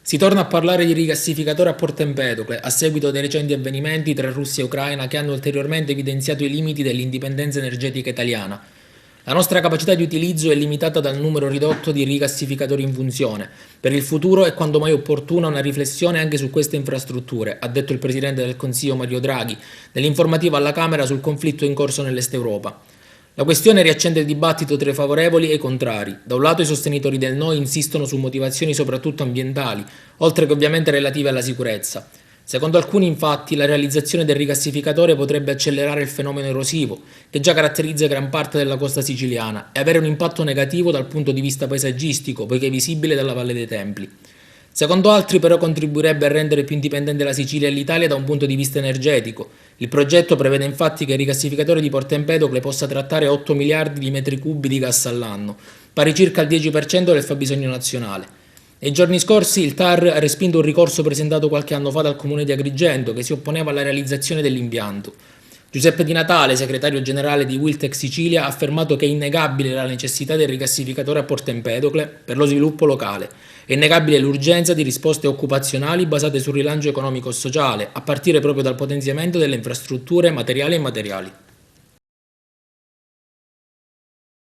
Si torna a parlare di rigassificatore a Porto Empedocle, a seguito dei recenti avvenimenti tra Russia e Ucraina che hanno ulteriormente evidenziato i limiti dell'indipendenza energetica italiana. La nostra capacità di utilizzo è limitata dal numero ridotto di rigassificatori in funzione. Per il futuro è quanto mai opportuna una riflessione anche su queste infrastrutture, ha detto il Presidente del Consiglio Mario Draghi, nell'informativa alla Camera sul conflitto in corso nell'Est Europa. La questione riaccende il dibattito tra i favorevoli e i contrari. Da un lato i sostenitori del no insistono su motivazioni soprattutto ambientali, oltre che ovviamente relative alla sicurezza. Secondo alcuni, infatti, la realizzazione del rigassificatore potrebbe accelerare il fenomeno erosivo, che già caratterizza gran parte della costa siciliana, e avere un impatto negativo dal punto di vista paesaggistico, poiché visibile dalla Valle dei Templi. Secondo altri, però, contribuirebbe a rendere più indipendente la Sicilia e l'Italia da un punto di vista energetico. Il progetto prevede infatti che il rigassificatore di Porto Empedocle possa trattare 8 miliardi di metri cubi di gas all'anno, pari circa al 10% del fabbisogno nazionale. Nei giorni scorsi il TAR ha respinto un ricorso presentato qualche anno fa dal comune di Agrigento che si opponeva alla realizzazione dell'impianto. Giuseppe Di Natale, segretario generale di Wiltec Sicilia, ha affermato che è innegabile la necessità del rigassificatore a Porto Empedocle per lo sviluppo locale. È innegabile l'urgenza di risposte occupazionali basate sul rilancio economico e sociale, a partire proprio dal potenziamento delle infrastrutture materiali e immateriali.